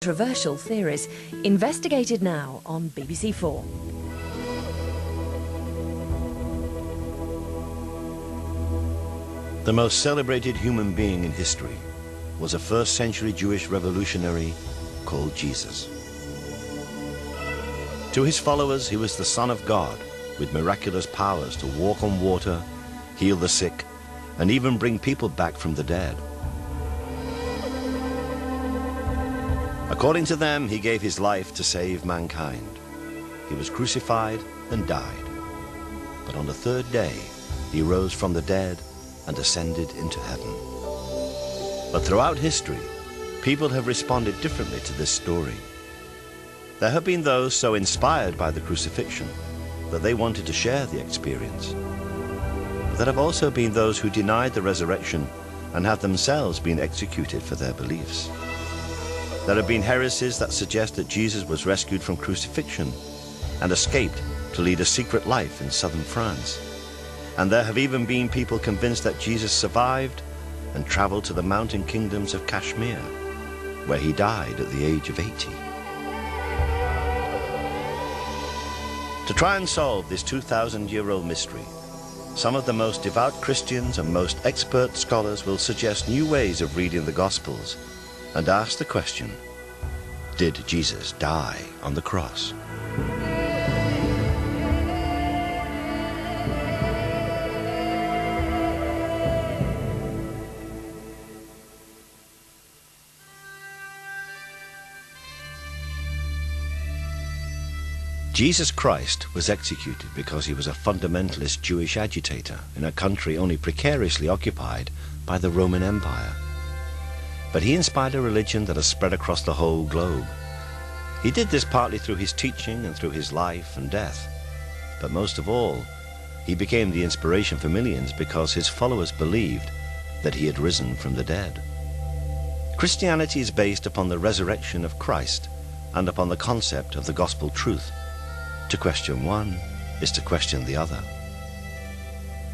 Controversial theories, investigated now on BBC 4. The most celebrated human being in history was a first-century Jewish revolutionary called Jesus. To his followers, he was the Son of God, with miraculous powers to walk on water, heal the sick, and even bring people back from the dead. According to them, he gave his life to save mankind. He was crucified and died. But on the third day, he rose from the dead and ascended into heaven. But throughout history, people have responded differently to this story. There have been those so inspired by the crucifixion that they wanted to share the experience. But there have also been those who denied the resurrection and have themselves been executed for their beliefs. There have been heresies that suggest that Jesus was rescued from crucifixion and escaped to lead a secret life in southern France. And there have even been people convinced that Jesus survived and traveled to the mountain kingdoms of Kashmir, where he died at the age of 80. To try and solve this 2,000-year-old mystery, some of the most devout Christians and most expert scholars will suggest new ways of reading the Gospels and ask the question, did Jesus die on the cross? Jesus Christ was executed because he was a fundamentalist Jewish agitator in a country only precariously occupied by the Roman Empire. But he inspired a religion that has spread across the whole globe. He did this partly through his teaching and through his life and death. But most of all, he became the inspiration for millions because his followers believed that he had risen from the dead. Christianity is based upon the resurrection of Christ and upon the concept of the gospel truth. To question one is to question the other.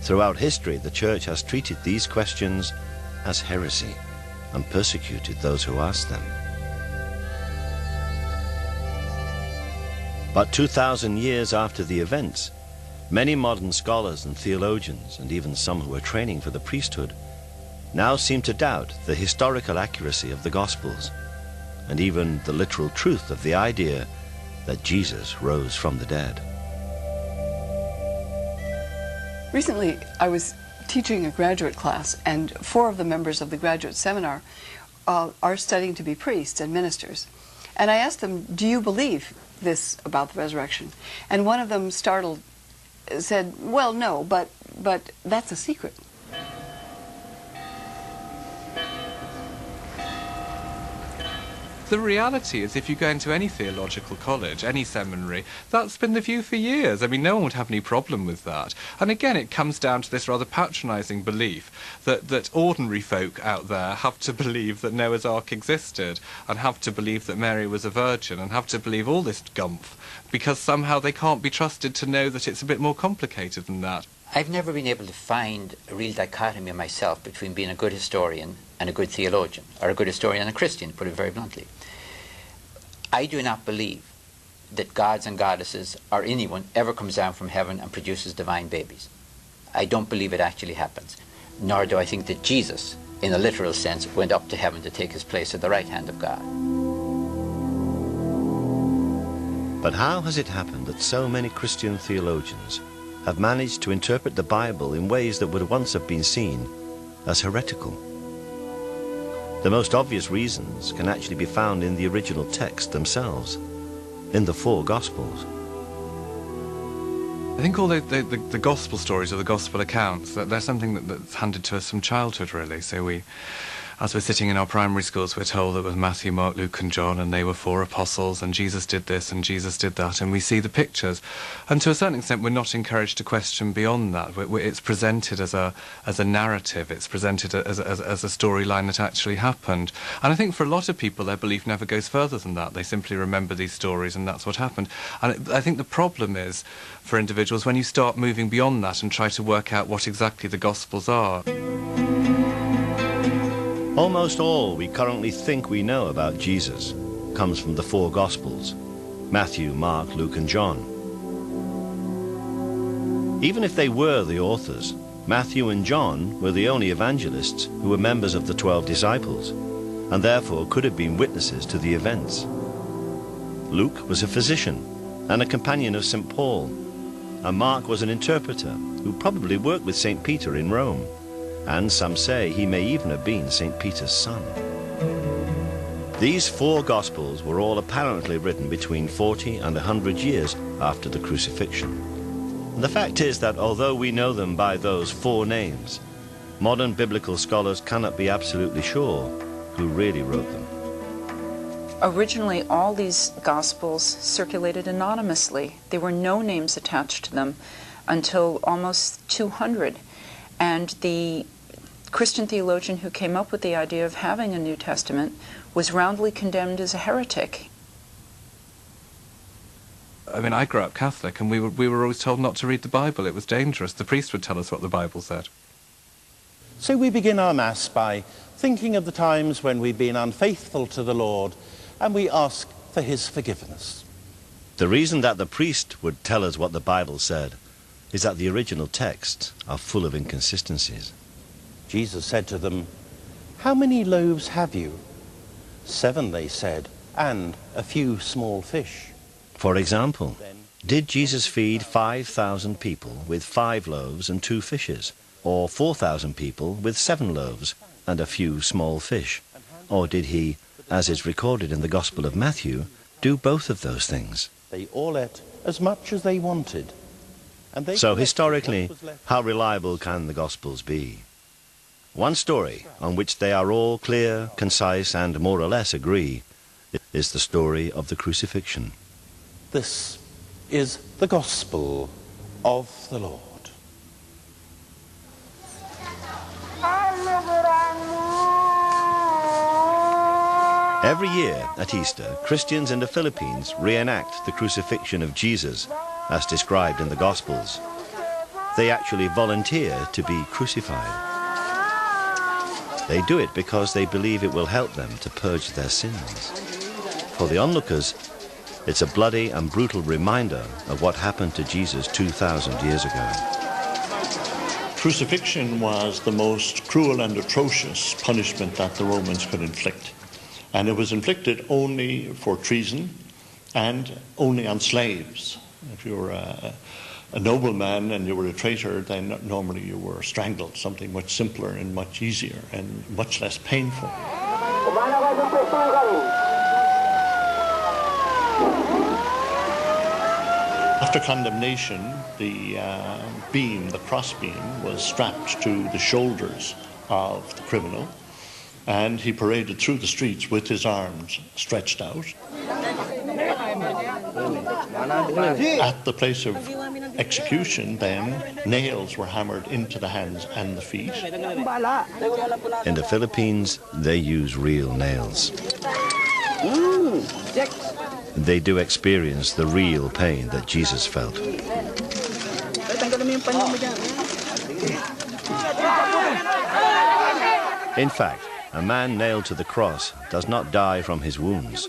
Throughout history, the Church has treated these questions as heresy and persecuted those who asked them. But 2,000 years after the events, many modern scholars and theologians, and even some who are training for the priesthood, now seem to doubt the historical accuracy of the Gospels, and even the literal truth of the idea that Jesus rose from the dead. Recently, I was teaching a graduate class, and 4 of the members of the graduate seminar are studying to be priests and ministers. And I asked them, do you believe this about the resurrection? And one of them, startled, said, well, no, but that's a secret. The reality is, if you go into any theological college, any seminary, that's been the view for years. I mean, no one would have any problem with that. And again, it comes down to this rather patronising belief that ordinary folk out there have to believe that Noah's Ark existed, and have to believe that Mary was a virgin, and have to believe all this gumph, because somehow they can't be trusted to know that it's a bit more complicated than that. I've never been able to find a real dichotomy myself between being a good historian and a good theologian, or a good historian and a Christian, to put it very bluntly. I do not believe that gods and goddesses or anyone ever comes down from heaven and produces divine babies. I don't believe it actually happens. Nor do I think that Jesus, in a literal sense, went up to heaven to take his place at the right hand of God. But how has it happened that so many Christian theologians have managed to interpret the Bible in ways that would once have been seen as heretical? The most obvious reasons can actually be found in the original text themselves, in the 4 Gospels. I think all the gospel stories or the gospel accounts, they're something that's handed to us from childhood, really. So as we're sitting in our primary schools, we're told that it was Matthew, Mark, Luke and John, and they were 4 apostles, and Jesus did this and Jesus did that, and we see the pictures. And to a certain extent, we're not encouraged to question beyond that. It's presented as a narrative. It's presented as a storyline that actually happened. And I think for a lot of people, their belief never goes further than that. They simply remember these stories, and that's what happened. And I think the problem is, for individuals, when you start moving beyond that and try to work out what exactly the Gospels are. Almost all we currently think we know about Jesus comes from the four Gospels: Matthew, Mark, Luke, and John. Even if they were the authors, Matthew and John were the only evangelists who were members of the 12 disciples, and therefore could have been witnesses to the events. Luke was a physician and a companion of St. Paul, and Mark was an interpreter who probably worked with St. Peter in Rome, and some say he may even have been St. Peter's son. These four Gospels were all apparently written between 40 and 100 years after the crucifixion. And the fact is that although we know them by those four names, modern biblical scholars cannot be absolutely sure who really wrote them. Originally, all these Gospels circulated anonymously. There were no names attached to them until almost 200. And the Christian theologian who came up with the idea of having a New Testament was roundly condemned as a heretic. I mean, I grew up Catholic, and we were always told not to read the Bible. It was dangerous. The priest would tell us what the Bible said. So we begin our Mass by thinking of the times when we've been unfaithful to the Lord, and we ask for his forgiveness. The reason that the priest would tell us what the Bible said is that the original texts are full of inconsistencies. Jesus said to them, "How many loaves have you?" 7, they said, "and a few small fish." For example, did Jesus feed 5,000 people with 5 loaves and 2 fishes, or 4,000 people with 7 loaves and a few small fish? Or did he, as is recorded in the Gospel of Matthew, do both of those things? They all ate as much as they wanted. And they So collected historically, what was left. how reliable can the Gospels be? One story on which they are all clear, concise, and more or less agree is the story of the crucifixion. This is the Gospel of the Lord. Every year at Easter, Christians in the Philippines reenact the crucifixion of Jesus as described in the Gospels. They actually volunteer to be crucified. They do it because they believe it will help them to purge their sins. For the onlookers, it's a bloody and brutal reminder of what happened to Jesus 2,000 years ago. Crucifixion was the most cruel and atrocious punishment that the Romans could inflict. And it was inflicted only for treason and only on slaves. If you were a nobleman and you were a traitor, then normally you were strangled, something much simpler and much easier and much less painful. After condemnation, the cross beam, was strapped to the shoulders of the criminal, and he paraded through the streets with his arms stretched out. At the place of execution, then, nails were hammered into the hands and the feet. In the Philippines, they use real nails. They do experience the real pain that Jesus felt. In fact, a man nailed to the cross does not die from his wounds.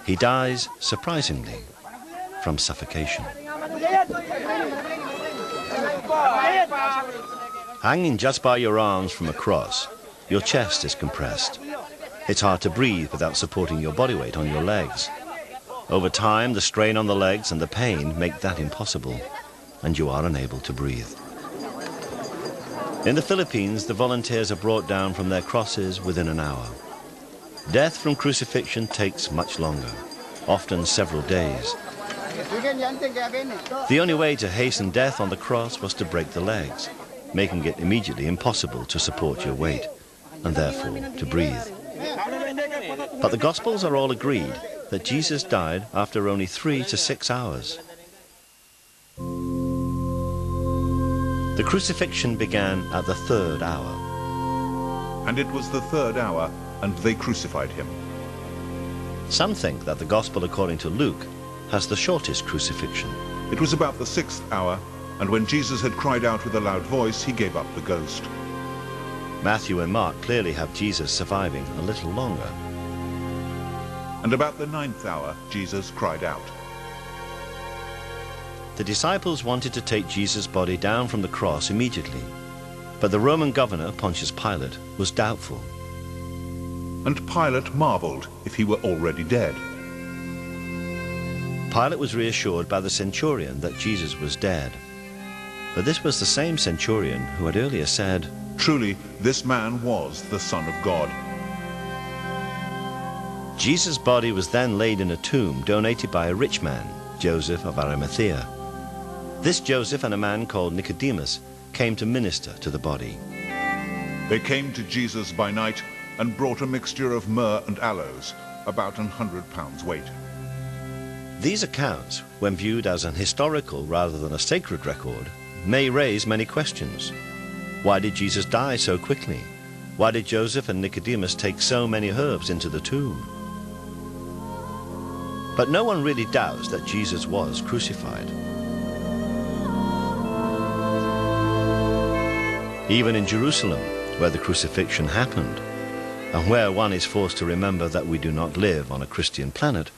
He dies, surprisingly, from suffocation. Hanging just by your arms from a cross, your chest is compressed. It's hard to breathe without supporting your body weight on your legs. Over time, the strain on the legs and the pain make that impossible, and you are unable to breathe. In the Philippines, the volunteers are brought down from their crosses within an hour. Death from crucifixion takes much longer, often several days. The only way to hasten death on the cross was to break the legs, making it immediately impossible to support your weight, and therefore to breathe. But the Gospels are all agreed that Jesus died after only 3 to 6 hours. The crucifixion began at the 3rd hour. And it was the 3rd hour, and they crucified him. Some think that the Gospel according to Luke has the shortest crucifixion. It was about the 6th hour, and when Jesus had cried out with a loud voice, he gave up the ghost. Matthew and Mark clearly have Jesus surviving a little longer. And about the 9th hour, Jesus cried out. The disciples wanted to take Jesus' body down from the cross immediately, but the Roman governor, Pontius Pilate, was doubtful. And Pilate marveled if he were already dead. Pilate was reassured by the centurion that Jesus was dead. But this was the same centurion who had earlier said, Truly, this man was the Son of God. Jesus' body was then laid in a tomb donated by a rich man, Joseph of Arimathea. This Joseph and a man called Nicodemus came to minister to the body. They came to Jesus by night and brought a mixture of myrrh and aloes, about 100 pounds weight. These accounts, when viewed as an historical rather than a sacred record, may raise many questions. Why did Jesus die so quickly? Why did Joseph and Nicodemus take so many herbs into the tomb? But no one really doubts that Jesus was crucified. Even in Jerusalem, where the crucifixion happened, and where one is forced to remember that we do not live on a Christian planet,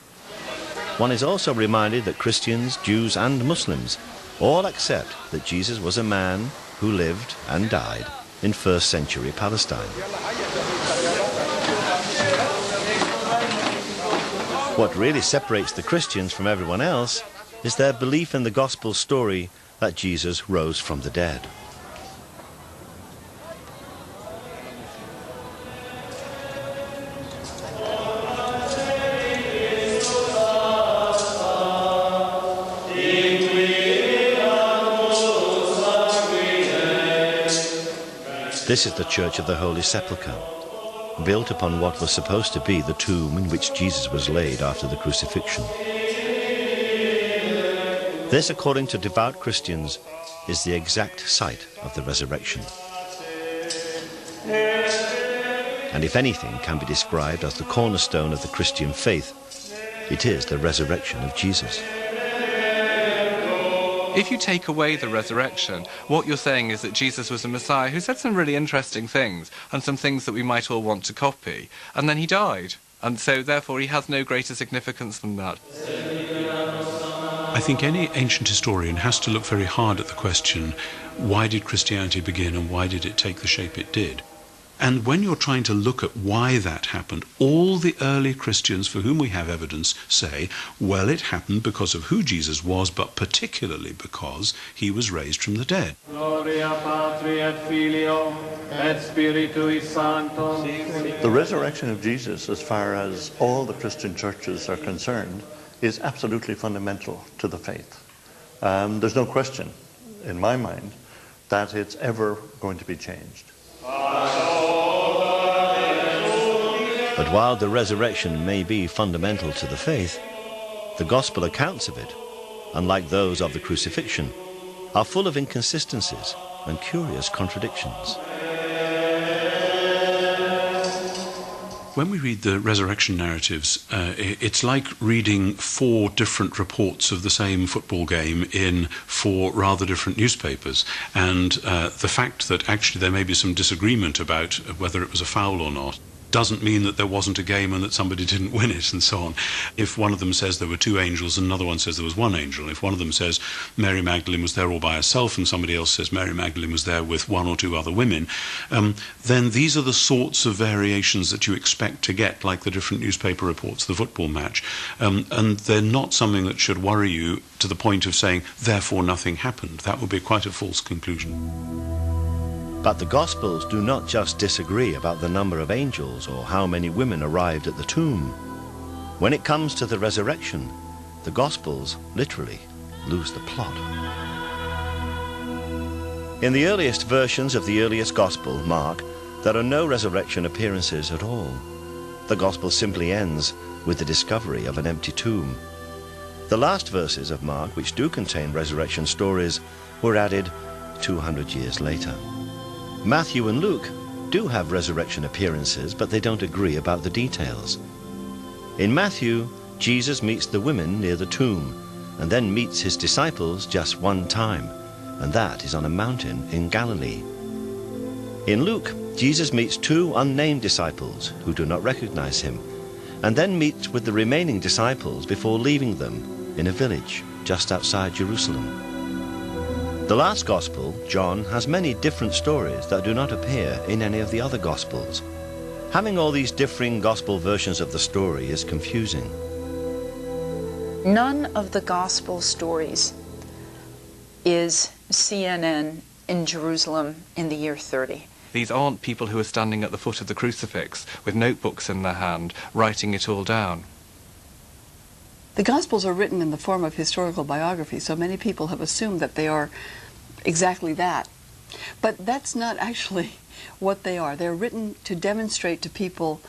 one is also reminded that Christians, Jews and Muslims all accept that Jesus was a man who lived and died in first century Palestine. What really separates the Christians from everyone else is their belief in the gospel story that Jesus rose from the dead. This is the Church of the Holy Sepulchre, built upon what was supposed to be the tomb in which Jesus was laid after the crucifixion. This, according to devout Christians, is the exact site of the resurrection. And if anything can be described as the cornerstone of the Christian faith, it is the resurrection of Jesus. If you take away the resurrection, what you're saying is that Jesus was a Messiah who said some really interesting things, and some things that we might all want to copy, and then he died. And so, therefore, he has no greater significance than that. I think any ancient historian has to look very hard at the question, why did Christianity begin and why did it take the shape it did? And when you're trying to look at why that happened, all the early Christians for whom we have evidence say, well, it happened because of who Jesus was, but particularly because he was raised from the dead. The resurrection of Jesus, as far as all the Christian churches are concerned, is absolutely fundamental to the faith. There's no question, in my mind, that it's ever going to be changed. But while the resurrection may be fundamental to the faith, the gospel accounts of it, unlike those of the crucifixion, are full of inconsistencies and curious contradictions. When we read the resurrection narratives, it's like reading 4 different reports of the same football game in 4 rather different newspapers. And the fact that actually there may be some disagreement about whether it was a foul or not doesn't mean that there wasn't a game and that somebody didn't win it and so on. If one of them says there were 2 angels and another one says there was 1 angel, if one of them says Mary Magdalene was there all by herself and somebody else says Mary Magdalene was there with 1 or 2 other women, then these are the sorts of variations that you expect to get, like the different newspaper reports, the football match. And they're not something that should worry you to the point of saying, therefore nothing happened. That would be quite a false conclusion. But the Gospels do not just disagree about the number of angels or how many women arrived at the tomb. When it comes to the resurrection, the Gospels literally lose the plot. In the earliest versions of the earliest Gospel, Mark, there are no resurrection appearances at all. The Gospel simply ends with the discovery of an empty tomb. The last verses of Mark, which do contain resurrection stories, were added 200 years later. Matthew and Luke do have resurrection appearances, but they don't agree about the details. In Matthew, Jesus meets the women near the tomb and then meets his disciples just one time, and that is on a mountain in Galilee. In Luke, Jesus meets 2 unnamed disciples who do not recognize him, and then meets with the remaining disciples before leaving them in a village just outside Jerusalem. The last Gospel, John, has many different stories that do not appear in any of the other Gospels. Having all these differing Gospel versions of the story is confusing. None of the Gospel stories is CNN in Jerusalem in the year 30. These aren't people who are standing at the foot of the crucifix with notebooks in their hand, writing it all down. The Gospels are written in the form of historical biography, so many people have assumed that they are exactly that. But that's not actually what they are. They're written to demonstrate to people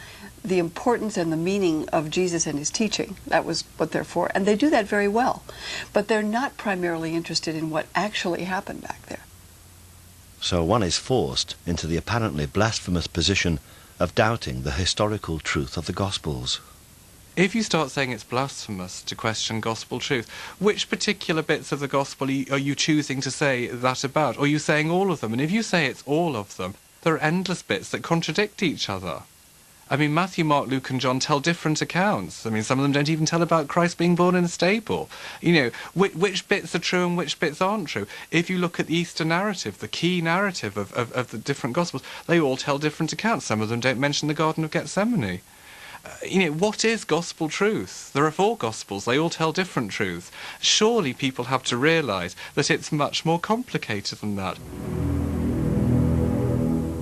the importance and the meaning of Jesus and his teaching. That was what they're for. And they do that very well. But they're not primarily interested in what actually happened back there. So one is forced into the apparently blasphemous position of doubting the historical truth of the Gospels. If you start saying it's blasphemous to question gospel truth, which particular bits of the gospel are you choosing to say that about? Or are you saying all of them? And if you say it's all of them, there are endless bits that contradict each other. I mean, Matthew, Mark, Luke and John tell different accounts. I mean, some of them don't even tell about Christ being born in a stable. You know, which bits are true and which bits aren't true? If you look at the Easter narrative, the key narrative of the different Gospels, they all tell different accounts. Some of them don't mention the Garden of Gethsemane. You know, what is gospel truth? There are 4 Gospels. They all tell different truths. Surely people have to realise that it's much more complicated than that.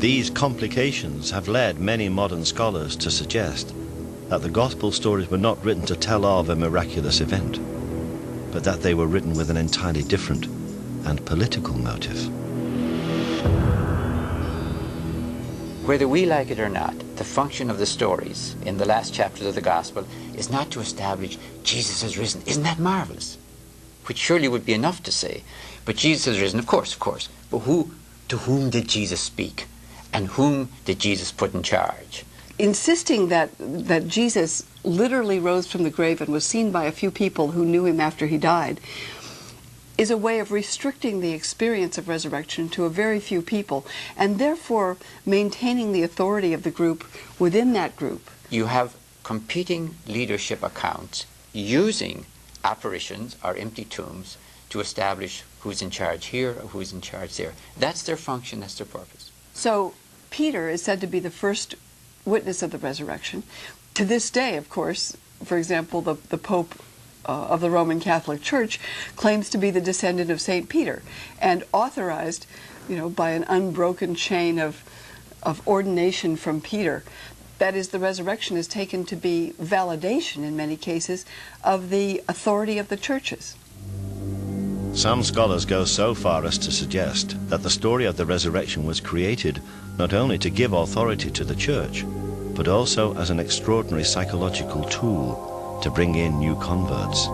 These complications have led many modern scholars to suggest that the Gospel stories were not written to tell of a miraculous event, but that they were written with an entirely different and political motive. Whether we like it or not, the function of the stories in the last chapters of the Gospel is not to establish Jesus has risen. Isn't that marvelous? Which surely would be enough to say. But Jesus has risen, of course. But to whom did Jesus speak? And whom did Jesus put in charge? Insisting that Jesus literally rose from the grave and was seen by a few people who knew him after he died is a way of restricting the experience of resurrection to a very few people, and therefore maintaining the authority of the group within that group. You have competing leadership accounts using apparitions or empty tombs to establish who's in charge here or who's in charge there. That's their function, that's their purpose. So Peter is said to be the first witness of the resurrection. To this day, of course, for example, the Pope of the Roman Catholic Church claims to be the descendant of St. Peter, and authorized, by an unbroken chain of ordination from Peter. That is, the resurrection is taken to be validation, in many cases, of the authority of the churches. Some scholars go so far as to suggest that the story of the resurrection was created not only to give authority to the church, but also as an extraordinary psychological tool to bring in new converts.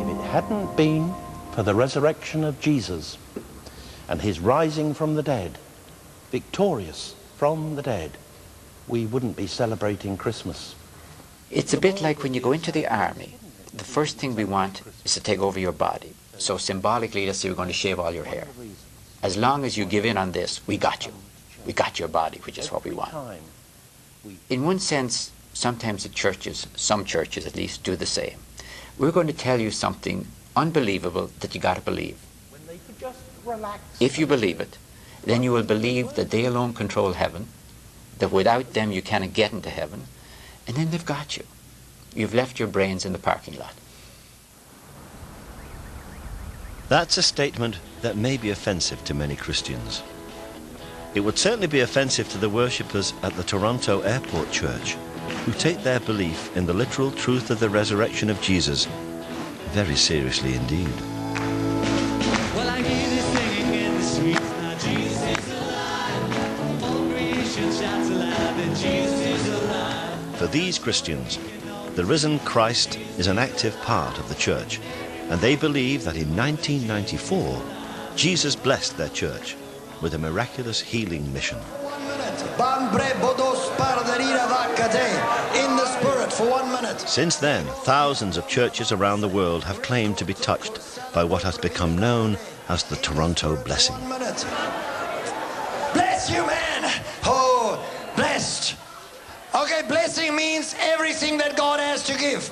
If it hadn't been for the resurrection of Jesus and his rising from the dead, victorious from the dead, we wouldn't be celebrating Christmas. It's a bit like when you go into the army. The first thing we want is to take over your body. So symbolically, let's say we're going to shave all your hair. As long as you give in on this, we got you. We got your body, which is what we want. In one sense, sometimes the churches, some churches at least, do the same. We're going to tell you something unbelievable that you got to believe. If you believe it, then you will believe that they alone control heaven, that without them you cannot get into heaven, and then they've got you. You've left your brains in the parking lot. That's a statement that may be offensive to many Christians. It would certainly be offensive to the worshippers at the Toronto Airport Church, who take their belief in the literal truth of the resurrection of Jesus very seriously indeed. Well, I hear this singing in the streets, now Jesus is alive. All creation shouts aloud that Jesus is alive. For these Christians, the risen Christ is an active part of the church, and they believe that in 1994, Jesus blessed their church with a miraculous healing mission. In the Spirit for 1 minute. Since then, thousands of churches around the world have claimed to be touched by what has become known as the Toronto Blessing. 1 minute. Bless you, man. Oh, blessed. Okay, blessing means blessing that God has to give.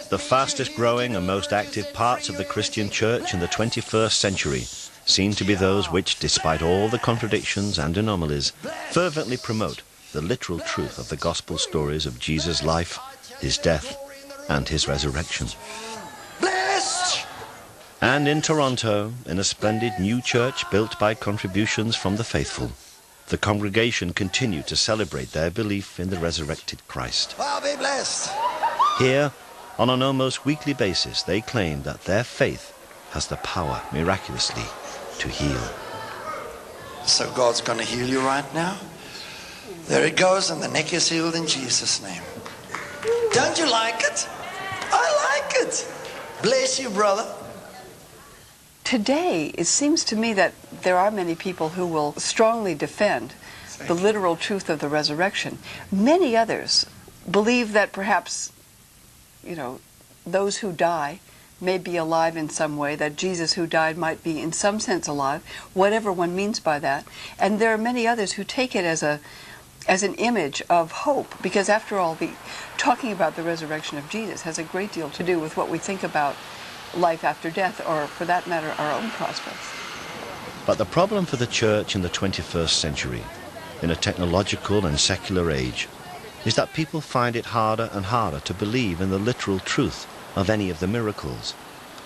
The fastest growing and most active parts of the Christian church in the 21st century seem to be those which, despite all the contradictions and anomalies, fervently promote the literal truth of the gospel stories of Jesus' life, his death, and his resurrection. Blessed! And in Toronto, in a splendid new church built by contributions from the faithful, the congregation continue to celebrate their belief in the resurrected Christ. Well, be blessed. Here, on an almost weekly basis, they claim that their faith has the power, miraculously, to heal. So God's going to heal you right now? There it goes, and the neck is healed in Jesus' name. Don't you like it? I like it. Bless you, brother. Today, it seems to me that there are many people who will strongly defend the literal truth of the resurrection. Many others believe that perhaps, those who die may be alive in some way, that Jesus who died might be in some sense alive, whatever one means by that. And there are many others who take it as an image of hope, because after all, talking about the resurrection of Jesus has a great deal to do with what we think about life after death, or for that matter, our own prospects. But the problem for the church in the 21st century, in a technological and secular age, is that people find it harder and harder to believe in the literal truth of any of the miracles,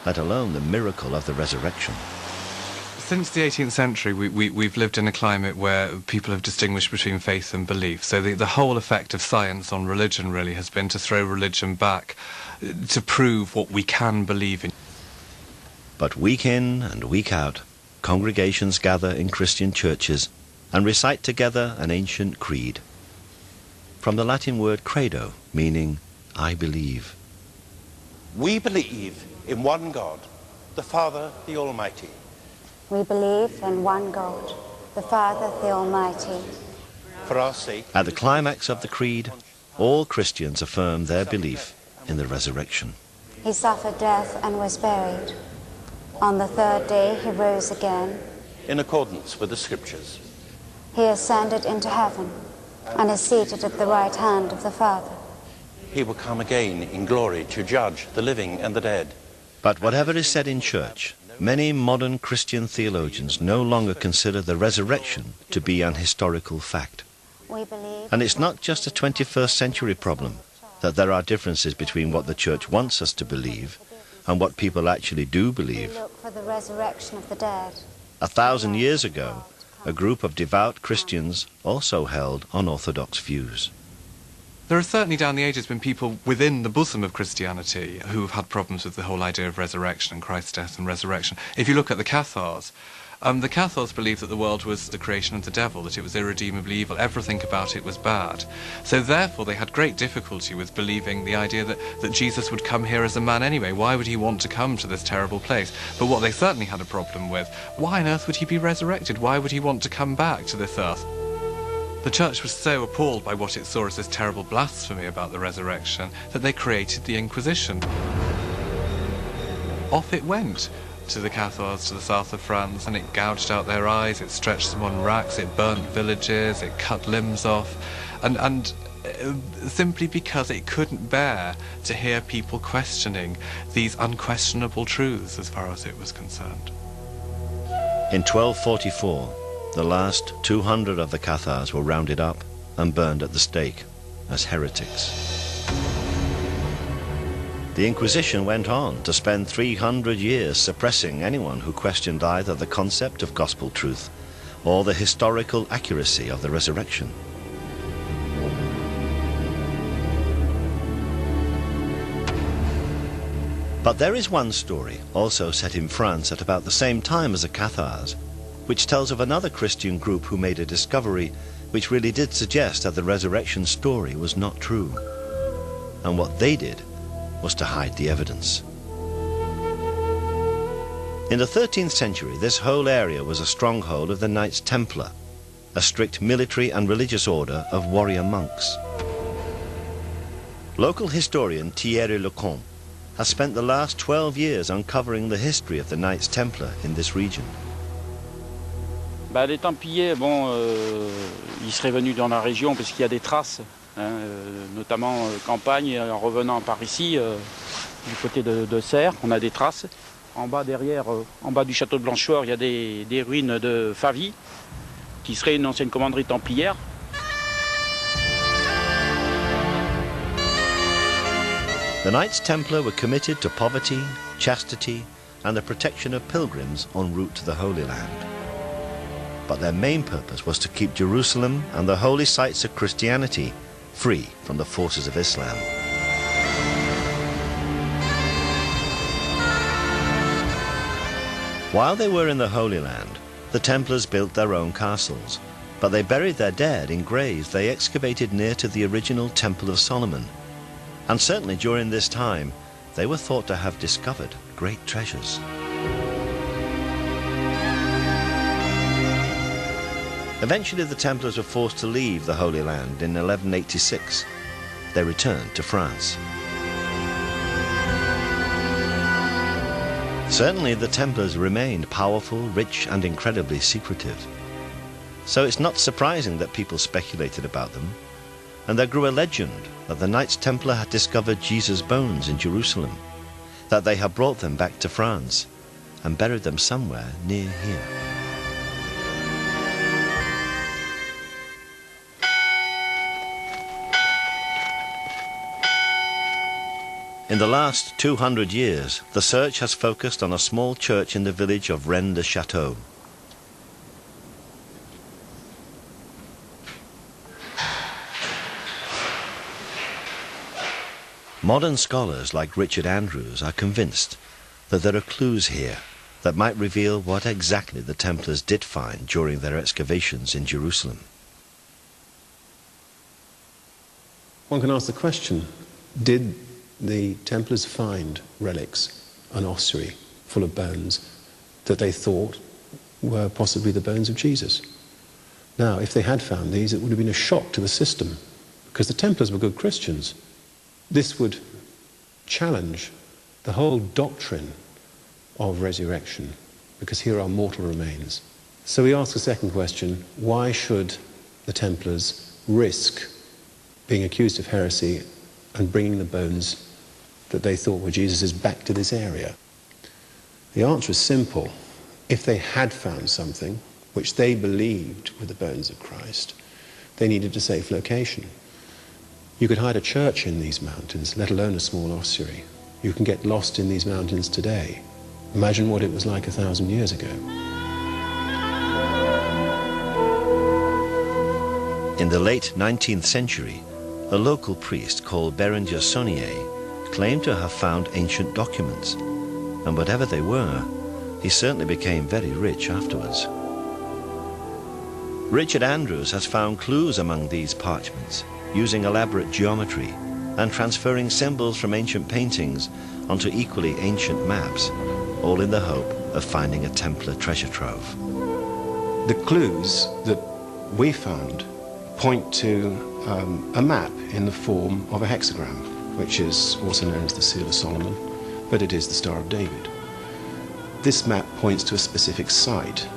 let alone the miracle of the resurrection. Since the 18th century, we've lived in a climate where people have distinguished between faith and belief. So the whole effect of science on religion really has been to throw religion back, to prove what we can believe in. But week in and week out, congregations gather in Christian churches and recite together an ancient creed. From the Latin word credo, meaning I believe. We believe in one God, the Father, the Almighty. We believe in one God, the Father, the Almighty. For our sake. At the climax of the creed, all Christians affirm their belief in the resurrection. He suffered death and was buried. On the third day he rose again. In accordance with the Scriptures. He ascended into heaven and is seated at the right hand of the Father. He will come again in glory to judge the living and the dead. But whatever is said in church, many modern Christian theologians no longer consider the resurrection to be an historical fact. And it's not just a 21st century problem that there are differences between what the church wants us to believe and what people actually do believe. We look for the resurrection of the dead. 1,000 years ago, a group of devout Christians also held unorthodox views. There have certainly down the ages been people within the bosom of Christianity who have had problems with the whole idea of resurrection and Christ's death and resurrection. If you look at the Cathars believed that the world was the creation of the devil, that it was irredeemably evil, everything about it was bad. So therefore they had great difficulty with believing the idea that Jesus would come here as a man anyway. Why would he want to come to this terrible place? But what they certainly had a problem with, why on earth would he be resurrected? Why would he want to come back to this earth? The church was so appalled by what it saw as this terrible blasphemy about the resurrection that they created the Inquisition. Off it went to the Cathars to the south of France, and it gouged out their eyes, it stretched them on racks, it burnt villages, it cut limbs off, and simply because it couldn't bear to hear people questioning these unquestionable truths as far as it was concerned. In 1244, the last 200 of the Cathars were rounded up and burned at the stake as heretics. The Inquisition went on to spend 300 years suppressing anyone who questioned either the concept of gospel truth or the historical accuracy of the resurrection. But there is one story, also set in France at about the same time as the Cathars, which tells of another Christian group who made a discovery which really did suggest that the resurrection story was not true. And what they did was to hide the evidence. In the 13th century, this whole area was a stronghold of the Knights Templar, a strict military and religious order of warrior monks. Local historian Thierry Lecomte has spent the last 12 years uncovering the history of the Knights Templar in this region. Les Templiers, ils seraient venus dans la région parce qu'il y a des traces notamment campagne, et en revenant par ici, du côté de Serres, on a des traces. En bas derrière, en bas du château de Blanchefort, il y a des ruines de Favy, qui serait une ancienne commanderie templière. The Knights Templar were committed to poverty, chastity, and the protection of pilgrims en route to the Holy Land. But their main purpose was to keep Jerusalem and the holy sites of Christianity free from the forces of Islam. While they were in the Holy Land, the Templars built their own castles, but they buried their dead in graves they excavated near to the original Temple of Solomon. And certainly during this time, they were thought to have discovered great treasures. Eventually the Templars were forced to leave the Holy Land in 1186. They returned to France. Certainly the Templars remained powerful, rich, and incredibly secretive. So it's not surprising that people speculated about them, and there grew a legend that the Knights Templar had discovered Jesus' bones in Jerusalem, that they had brought them back to France and buried them somewhere near here. In the last 200 years, the search has focused on a small church in the village of Rennes-le-Château. Modern scholars like Richard Andrews are convinced that there are clues here that might reveal what exactly the Templars did find during their excavations in Jerusalem. One can ask the question, did the Templars find relics, an ossuary full of bones that they thought were possibly the bones of Jesus? Now, if they had found these, it would have been a shock to the system, because the Templars were good Christians. This would challenge the whole doctrine of resurrection, because here are mortal remains. So we ask the second question, why should the Templars risk being accused of heresy and bringing the bones that they thought were Jesus's back to this area? The answer is simple. If they had found something which they believed were the bones of Christ, they needed a safe location. You could hide a church in these mountains, let alone a small ossuary. You can get lost in these mountains today. Imagine what it was like 1,000 years ago. In the late 19th century, a local priest called Berenger Saunier claimed to have found ancient documents, and whatever they were, he certainly became very rich afterwards. Richard Andrews has found clues among these parchments, using elaborate geometry and transferring symbols from ancient paintings onto equally ancient maps, all in the hope of finding a Templar treasure trove. The clues that we found point to a map in the form of a hexagram, which is also known as the Seal of Solomon, but it is the Star of David. This map points to a specific site.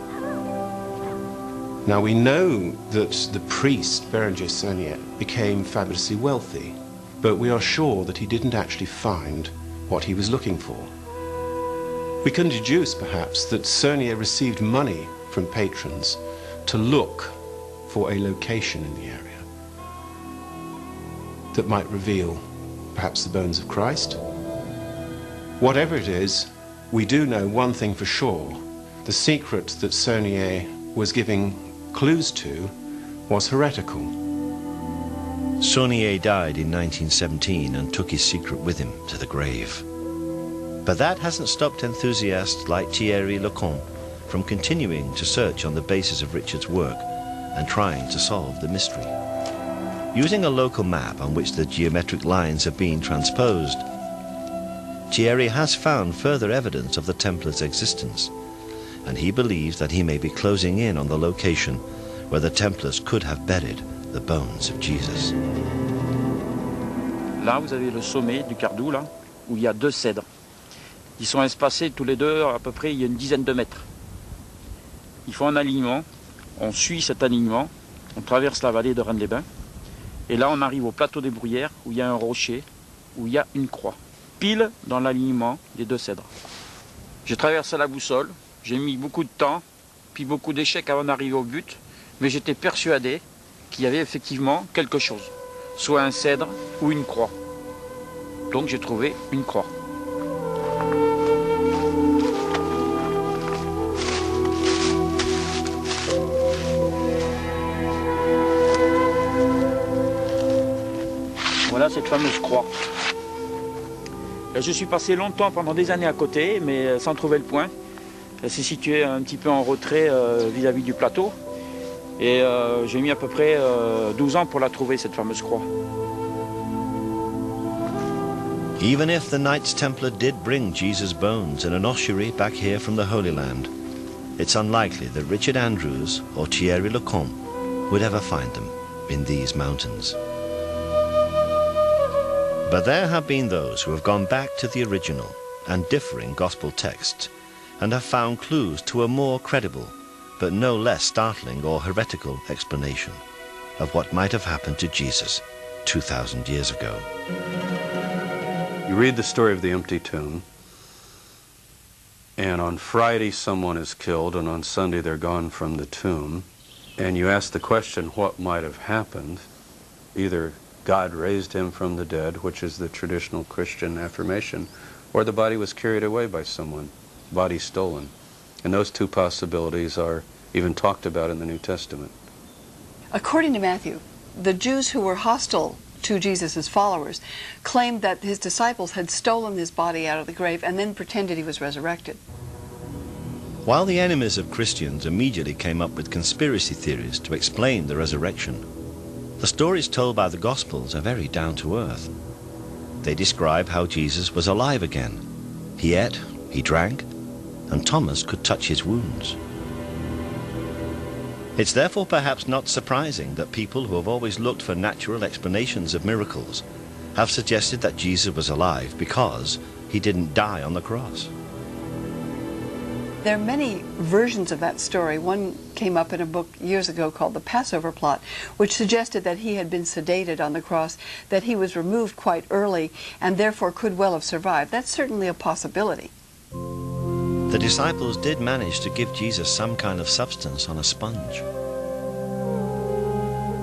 Now we know that the priest, Berenger Saunier, became fabulously wealthy, but we are sure that he didn't actually find what he was looking for. We can deduce, perhaps, that Saunier received money from patrons to look for a location in the area that might reveal perhaps the bones of Christ. Whatever it is, we do know one thing for sure. The secret that Saunier was giving clues to was heretical. Saunier died in 1917 and took his secret with him to the grave. But that hasn't stopped enthusiasts like Thierry Lecomte from continuing to search on the basis of Richard's work and trying to solve the mystery. Using a local map on which the geometric lines have been transposed, Thierry has found further evidence of the Templars' existence, and he believes that he may be closing in on the location where the Templars could have buried the bones of Jesus. Là, vous avez le sommet du Cardou, là, où il y a deux cèdres. Ils sont espacés tous les deux, à peu près, il y a une dizaine de mètres. Ils font un alignement, on suit cet alignement, on traverse la vallée de Rennes-les-Bains, Et là, on arrive au plateau des Bruyères, où il y a un rocher, où il y a une croix, pile dans l'alignement des deux cèdres. J'ai traversé la boussole, j'ai mis beaucoup de temps, puis beaucoup d'échecs avant d'arriver au but, mais j'étais persuadé qu'il y avait effectivement quelque chose, soit un cèdre ou une croix. Donc j'ai trouvé une croix. Voilà cette fameuse croix. Je suis passé longtemps, pendant des années à côté, mais sans trouver le point. Elle s'est située un petit peu en retrait vis-à-vis du plateau. Et j'ai mis à peu près 12 ans pour la trouver, cette fameuse croix. Even if the Knights Templar did bring Jesus' bones in an ossuary back here from the Holy Land, it's unlikely that Richard Andrews or Thierry Lecomte would ever find them in these mountains. But there have been those who have gone back to the original and differing gospel texts and have found clues to a more credible but no less startling or heretical explanation of what might have happened to Jesus 2,000 years ago. You read the story of the empty tomb, and on Friday someone is killed, and on Sunday they're gone from the tomb, and you ask the question, what might have happened? Either God raised him from the dead, which is the traditional Christian affirmation, or the body was carried away by someone, body stolen. And those two possibilities are even talked about in the New Testament. According to Matthew, the Jews who were hostile to Jesus' followers claimed that his disciples had stolen his body out of the grave and then pretended he was resurrected. While the enemies of Christians immediately came up with conspiracy theories to explain the resurrection, the stories told by the Gospels are very down to earth. They describe how Jesus was alive again. He ate, he drank, and Thomas could touch his wounds. It's therefore perhaps not surprising that people who have always looked for natural explanations of miracles have suggested that Jesus was alive because he didn't die on the cross. There are many versions of that story. One came up in a book years ago called The Passover Plot, which suggested that he had been sedated on the cross, that he was removed quite early, and therefore could well have survived. That's certainly a possibility. The disciples did manage to give Jesus some kind of substance on a sponge.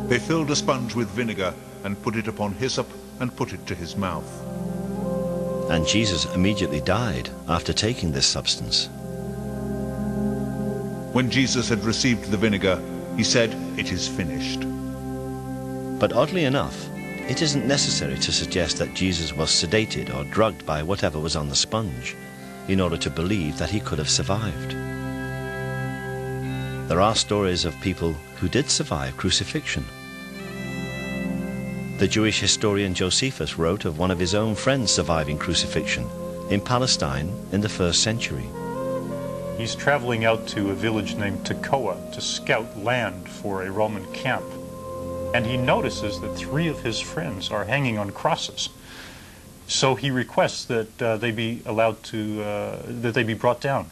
They filled a sponge with vinegar and put it upon hyssop and put it to his mouth. And Jesus immediately died after taking this substance. When Jesus had received the vinegar, he said, "It is finished." But oddly enough, it isn't necessary to suggest that Jesus was sedated or drugged by whatever was on the sponge in order to believe that he could have survived. There are stories of people who did survive crucifixion. The Jewish historian Josephus wrote of one of his own friends surviving crucifixion in Palestine in the 1st century. He's traveling out to a village named Tekoa to scout land for a Roman camp. And he notices that 3 of his friends are hanging on crosses. So he requests that they be allowed to, that they be brought down.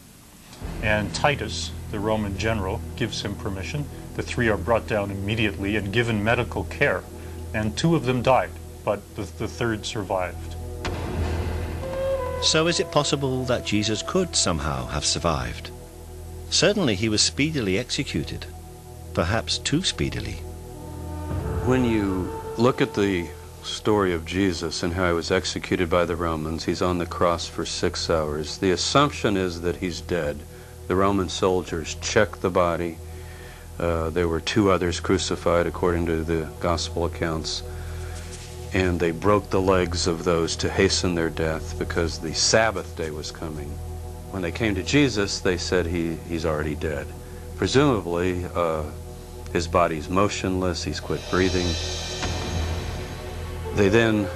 And Titus, the Roman general, gives him permission. The 3 are brought down immediately and given medical care. And 2 of them died, but the 3rd survived. So is it possible that Jesus could somehow have survived? Certainly he was speedily executed, perhaps too speedily. When you look at the story of Jesus and how he was executed by the Romans, he's on the cross for 6 hours. The assumption is that he's dead. The Roman soldiers check the body. There were 2 others crucified according to the gospel accounts. And they broke the legs of those to hasten their death because the Sabbath day was coming. When they came to Jesus, they said he's already dead. Presumably, his body's motionless, he's quit breathing. They then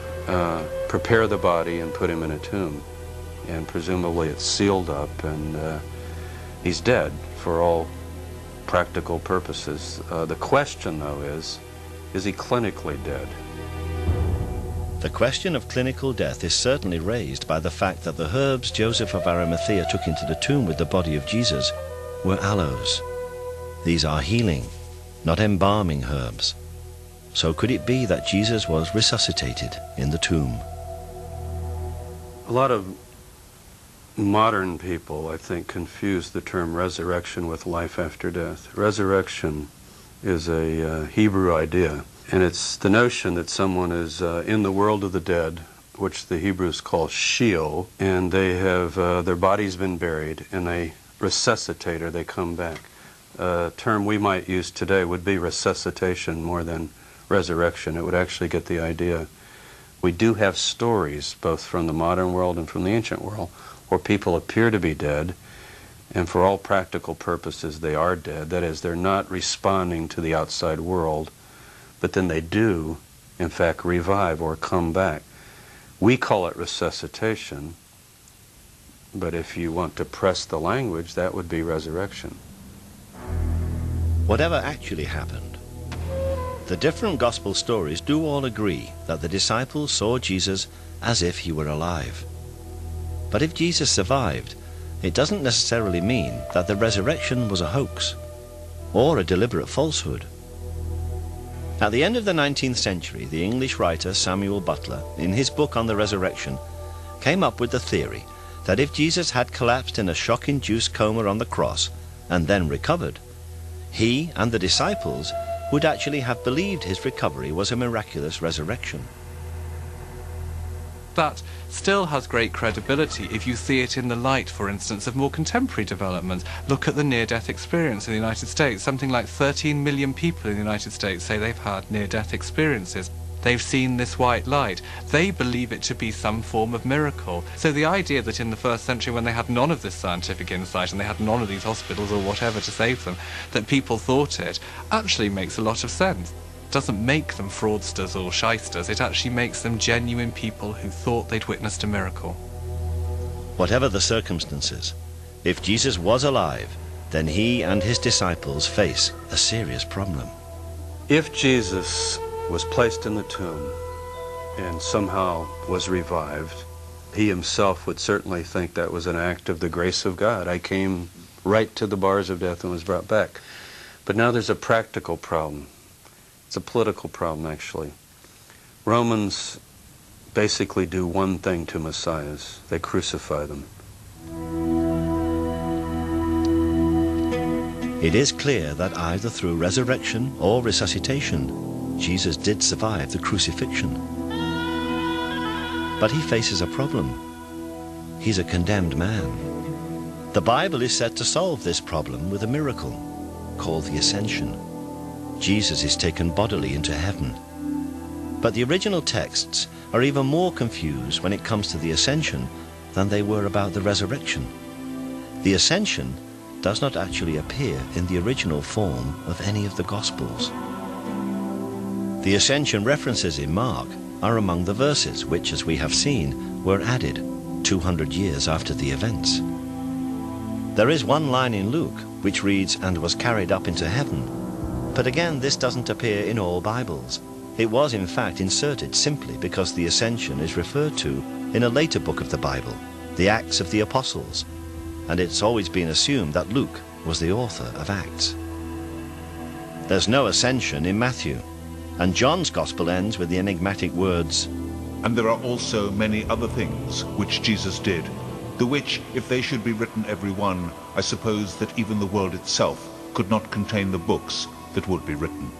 prepare the body and put him in a tomb. And presumably it's sealed up and he's dead for all practical purposes. The question, though, is he clinically dead? The question of clinical death is certainly raised by the fact that the herbs Joseph of Arimathea took into the tomb with the body of Jesus were aloes. These are healing, not embalming herbs. So could it be that Jesus was resuscitated in the tomb? A lot of modern people, I think, confuse the term resurrection with life after death. Resurrection is a Hebrew idea, and it's the notion that someone is in the world of the dead, which the Hebrews call Sheol, and they have their body's been buried, and they resuscitate, or they come back. A term we might use today would be resuscitation more than resurrection. It would actually get the idea. We do have stories, both from the modern world and from the ancient world, where people appear to be dead, and for all practical purposes they are dead. That is, they're not responding to the outside world, but then they do, in fact, revive or come back. We call it resuscitation, but if you want to press the language, that would be resurrection. Whatever actually happened, the different gospel stories do all agree that the disciples saw Jesus as if he were alive. But if Jesus survived, it doesn't necessarily mean that the resurrection was a hoax or a deliberate falsehood. At the end of the 19th century, the English writer Samuel Butler, in his book on the resurrection, came up with the theory that if Jesus had collapsed in a shock-induced coma on the cross and then recovered, he and the disciples would actually have believed his recovery was a miraculous resurrection. That still has great credibility if you see it in the light, for instance, of more contemporary developments. Look at the near-death experience in the United States. Something like 13 million people in the United States say they've had near-death experiences. They've seen this white light. They believe it to be some form of miracle. So the idea that in the first century, when they had none of this scientific insight and they had none of these hospitals or whatever to save them, that people thought it, actually makes a lot of sense. Doesn't make them fraudsters or shysters. It actually makes them genuine people who thought they'd witnessed a miracle. Whatever the circumstances, if Jesus was alive, then he and his disciples face a serious problem. If Jesus was placed in the tomb and somehow was revived, he himself would certainly think that was an act of the grace of God. I came right to the bars of death and was brought back. But now there's a practical problem. It's a political problem, actually. Romans basically do one thing to messiahs. They crucify them. It is clear that either through resurrection or resuscitation, Jesus did survive the crucifixion. But he faces a problem. He's a condemned man. The Bible is said to solve this problem with a miracle called the Ascension. Jesus is taken bodily into heaven. But the original texts are even more confused when it comes to the Ascension than they were about the resurrection. The Ascension does not actually appear in the original form of any of the Gospels. The Ascension references in Mark are among the verses which, as we have seen, were added 200 years after the events. There is one line in Luke which reads, "and was carried up into heaven." But again, this doesn't appear in all Bibles. It was in fact inserted simply because the Ascension is referred to in a later book of the Bible, the Acts of the Apostles, and it's always been assumed that Luke was the author of Acts. There's no Ascension in Matthew, and John's Gospel ends with the enigmatic words, "And there are also many other things which Jesus did, the which, if they should be written every one, I suppose that even the world itself could not contain the books that would be written."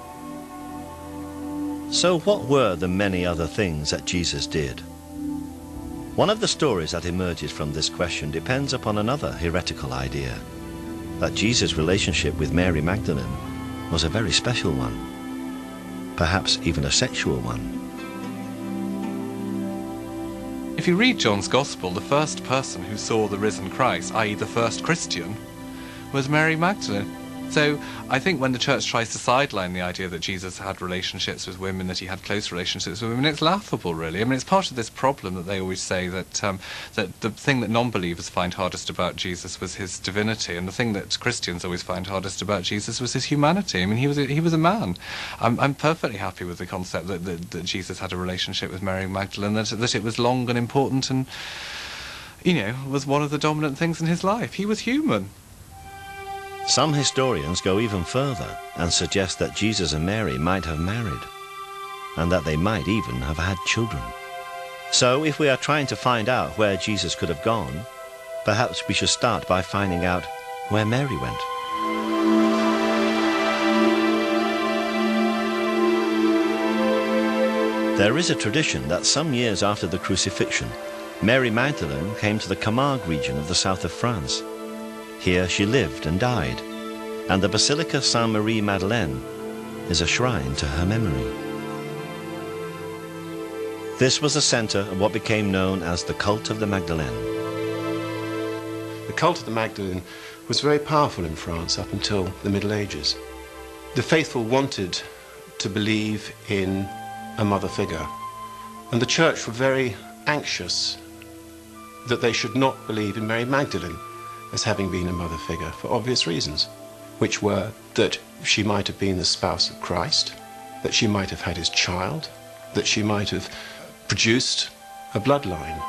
So what were the many other things that Jesus did? One of the stories that emerges from this question depends upon another heretical idea, that Jesus' relationship with Mary Magdalene was a very special one, perhaps even a sexual one. If you read John's Gospel, the first person who saw the risen Christ, i.e. the first Christian, was Mary Magdalene. So I think when the church tries to sideline the idea that Jesus had relationships with women, that he had close relationships with women, it's laughable, really. I mean, it's part of this problem that they always say that that the thing that non-believers find hardest about Jesus was his divinity, and the thing that Christians always find hardest about Jesus was his humanity. I mean, he was a man. I'm perfectly happy with the concept that Jesus had a relationship with Mary Magdalene, that it was long and important and, you know, was one of the dominant things in his life. He was human. Some historians go even further and suggest that Jesus and Mary might have married. and that they might even have had children. So if we are trying to find out where Jesus could have gone, perhaps we should start by finding out where Mary went. There is a tradition that some years after the crucifixion, Mary Magdalene came to the Camargue region of the south of France. Here she lived and died, and the Basilica Sainte-Marie-Madeleine is a shrine to her memory. This was the center of what became known as the Cult of the Magdalene. The cult of the Magdalene was very powerful in France up until the Middle Ages. The faithful wanted to believe in a mother figure, and the church were very anxious that they should not believe in Mary Magdalene as having been a mother figure for obvious reasons, which were that she might have been the spouse of Christ, that she might have had his child, that she might have produced a bloodline.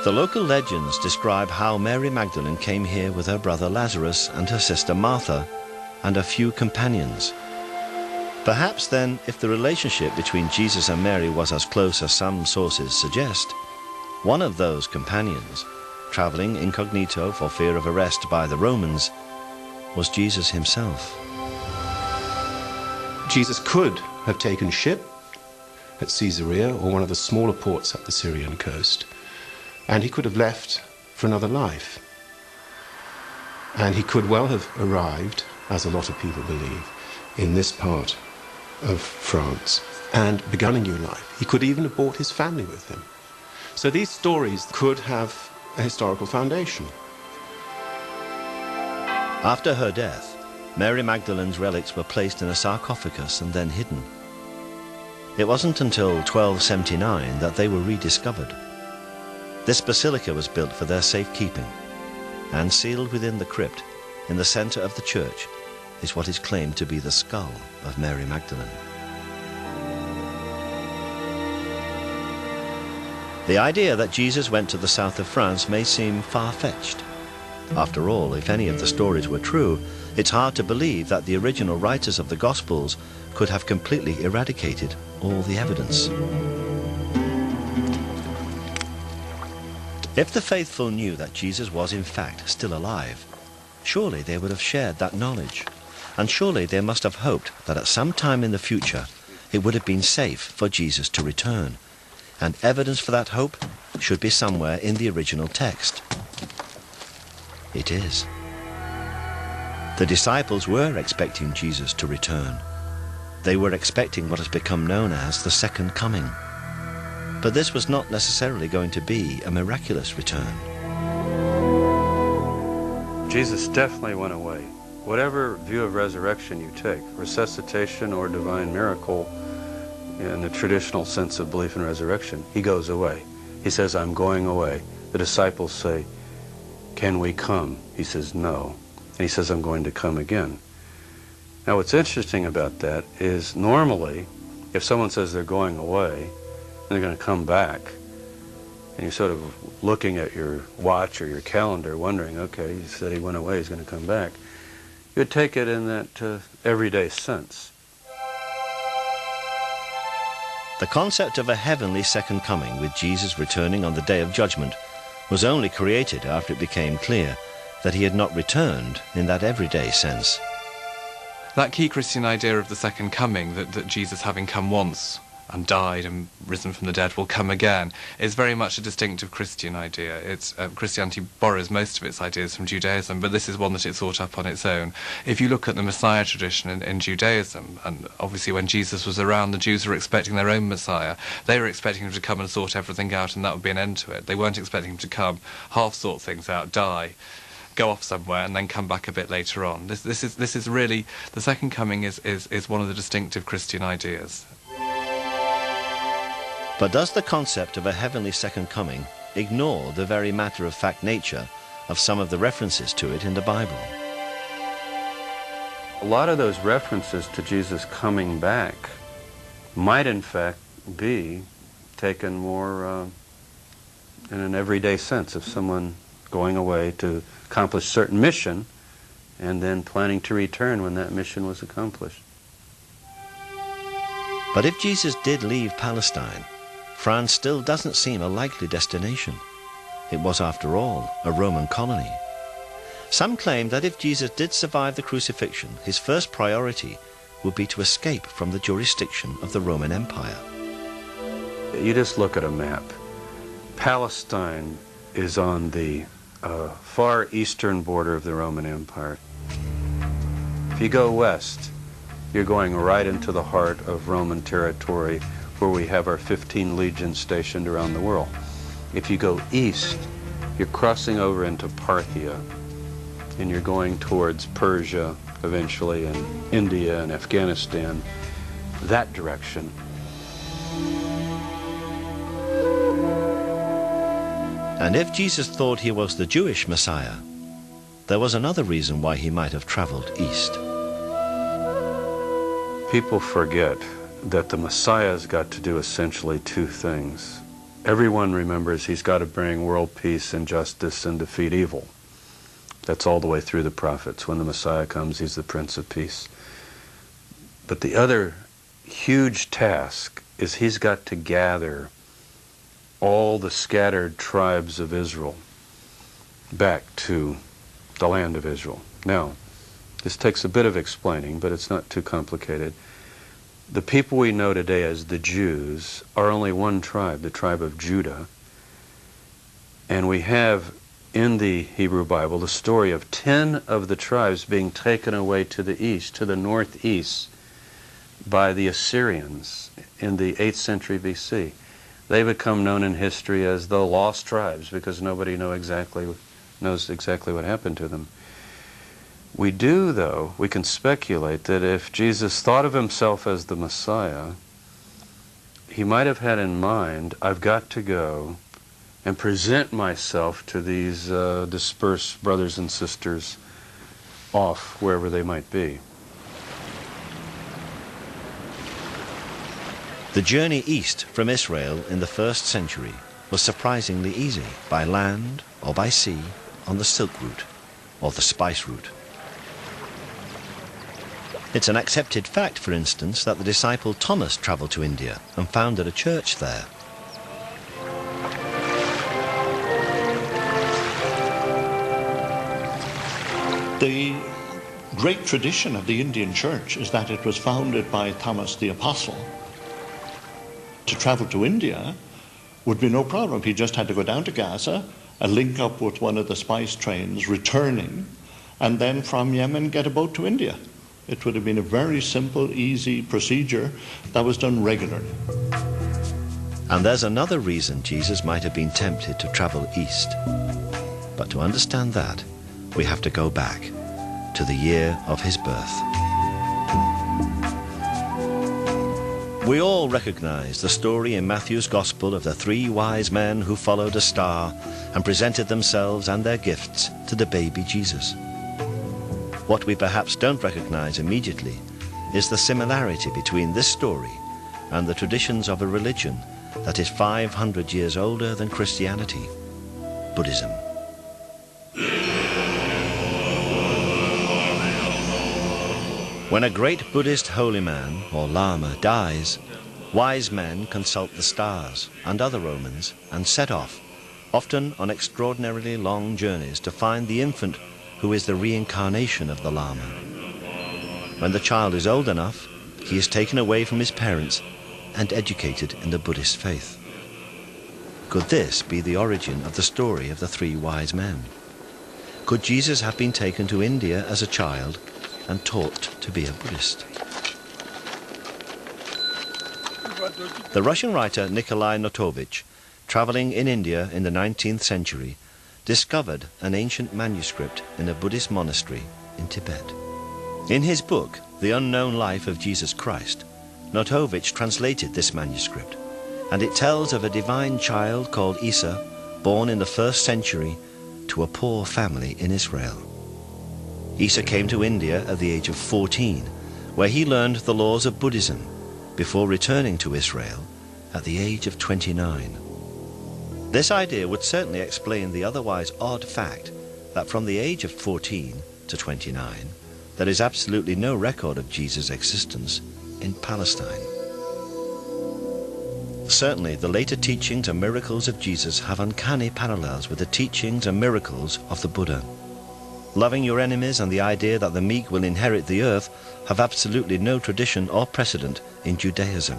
The local legends describe how Mary Magdalene came here with her brother Lazarus and her sister Martha and a few companions. Perhaps then, if the relationship between Jesus and Mary was as close as some sources suggest, one of those companions, traveling incognito for fear of arrest by the Romans, was Jesus himself. Jesus could have taken ship at Caesarea or one of the smaller ports up the Syrian coast, and he could have left for another life. And he could well have arrived, as a lot of people believe, in this part of France and begun a new life. He could even have brought his family with him. So these stories could have a historical foundation. After her death, Mary Magdalene's relics were placed in a sarcophagus and then hidden. It wasn't until 1279 that they were rediscovered. This basilica was built for their safekeeping, and sealed within the crypt, in the center of the church, is what is claimed to be the skull of Mary Magdalene. The idea that Jesus went to the south of France may seem far-fetched. After all, if any of the stories were true, it's hard to believe that the original writers of the Gospels could have completely eradicated all the evidence. If the faithful knew that Jesus was in fact still alive, surely they would have shared that knowledge, and surely they must have hoped that at some time in the future it would have been safe for Jesus to return, and evidence for that hope should be somewhere in the original text. It is. The disciples were expecting Jesus to return. They were expecting what has become known as the second coming. But this was not necessarily going to be a miraculous return. Jesus definitely went away. Whatever view of resurrection you take, resuscitation or divine miracle, in the traditional sense of belief in resurrection, he goes away. He says, I'm going away. The disciples say, can we come? He says, no. And he says, I'm going to come again. Now what's interesting about that is normally, if someone says they're going away, and they're going to come back, and you're sort of looking at your watch or your calendar wondering, okay, he said he went away, he's going to come back, you would take it in that everyday sense. The concept of a heavenly second coming with Jesus returning on the Day of Judgment was only created after it became clear that he had not returned in that everyday sense. That key Christian idea of the second coming, that Jesus having come once and died and risen from the dead will come again, is very much a distinctive Christian idea. It's Christianity borrows most of its ideas from Judaism, but this is one that it thought up on its own. If you look at the Messiah tradition in Judaism, and obviously when Jesus was around, the Jews were expecting their own Messiah. They were expecting him to come and sort everything out, and that would be an end to it. They weren't expecting him to come, half sort things out, die, go off somewhere, and then come back a bit later on. This is really, the second coming is one of the distinctive Christian ideas. But does the concept of a heavenly second coming ignore the very matter-of-fact nature of some of the references to it in the Bible? A lot of those references to Jesus coming back might in fact be taken more in an everyday sense of someone going away to accomplish certain mission and then planning to return when that mission was accomplished. But if Jesus did leave Palestine, France still doesn't seem a likely destination. It was, after all, a Roman colony. Some claim that if Jesus did survive the crucifixion, his first priority would be to escape from the jurisdiction of the Roman Empire. You just look at a map. Palestine is on the far eastern border of the Roman Empire. If you go west, you're going right into the heart of Roman territory, where we have our 15 legions stationed around the world. If you go east, you're crossing over into Parthia, and you're going towards Persia eventually, and India and Afghanistan, that direction. And if Jesus thought he was the Jewish Messiah, there was another reason why he might have traveled east. People forget that the Messiah's got to do essentially two things. Everyone remembers he's got to bring world peace and justice and defeat evil. That's all the way through the prophets. When the Messiah comes, he's the Prince of Peace. But the other huge task is he's got to gather all the scattered tribes of Israel back to the land of Israel. Now, this takes a bit of explaining, but it's not too complicated. The people we know today as the Jews are only one tribe, the tribe of Judah. And we have in the Hebrew Bible the story of 10 of the tribes being taken away to the east, to the northeast, by the Assyrians in the 8th century BC. They become known in history as the lost tribes because nobody knows exactly what happened to them. We do, though, we can speculate that if Jesus thought of himself as the Messiah, he might have had in mind, I've got to go and present myself to these dispersed brothers and sisters off wherever they might be. The journey east from Israel in the 1st century was surprisingly easy, by land or by sea, on the Silk Route or the Spice Route. It's an accepted fact, for instance, that the disciple Thomas travelled to India and founded a church there. The great tradition of the Indian church is that it was founded by Thomas the Apostle. To travel to India would be no problem. He just had to go down to Gaza and link up with one of the spice trains returning, and then from Yemen get a boat to India. It would have been a very simple, easy procedure that was done regularly. And there's another reason Jesus might have been tempted to travel east. But to understand that, we have to go back to the year of his birth. We all recognize the story in Matthew's Gospel of the 3 wise men who followed a star and presented themselves and their gifts to the baby Jesus. What we perhaps don't recognize immediately is the similarity between this story and the traditions of a religion that is 500 years older than Christianity, Buddhism. When a great Buddhist holy man or lama dies, wise men consult the stars and other omens and set off, often on extraordinarily long journeys, to find the infant who is the reincarnation of the lama. When the child is old enough, he is taken away from his parents and educated in the Buddhist faith. Could this be the origin of the story of the 3 wise men? Could Jesus have been taken to India as a child and taught to be a Buddhist? The Russian writer Nikolai Notovich, traveling in India in the 19th century, discovered an ancient manuscript in a Buddhist monastery in Tibet. In his book, The Unknown Life of Jesus Christ, Notovich translated this manuscript, and it tells of a divine child called Isa, born in the 1st century to a poor family in Israel. Isa came to India at the age of 14, where he learned the laws of Buddhism before returning to Israel at the age of 29. This idea would certainly explain the otherwise odd fact that from the age of 14, to 29, there is absolutely no record of Jesus' existence in Palestine. Certainly, the later teachings and miracles of Jesus have uncanny parallels with the teachings and miracles of the Buddha. Loving your enemies and the idea that the meek will inherit the earth have absolutely no tradition or precedent in Judaism,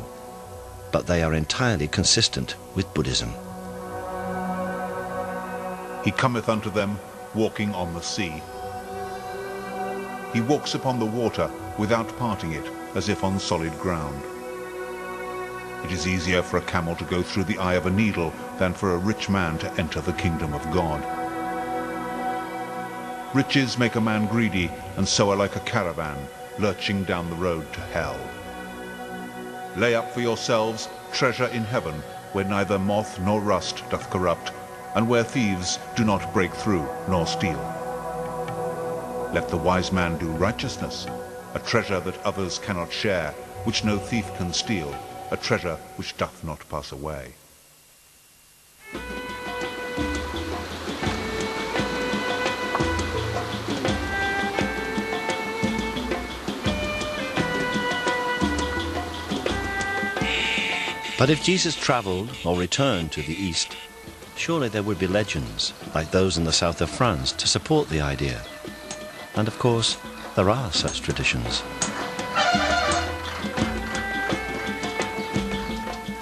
but they are entirely consistent with Buddhism. He cometh unto them, walking on the sea. He walks upon the water without parting it, as if on solid ground. It is easier for a camel to go through the eye of a needle than for a rich man to enter the kingdom of God. Riches make a man greedy, and so are like a caravan, lurching down the road to hell. Lay up for yourselves treasure in heaven, where neither moth nor rust doth corrupt, and where thieves do not break through nor steal. Let the wise man do righteousness, a treasure that others cannot share, which no thief can steal, a treasure which doth not pass away. But if Jesus traveled or returned to the east, surely there would be legends, like those in the south of France, to support the idea. And of course, there are such traditions.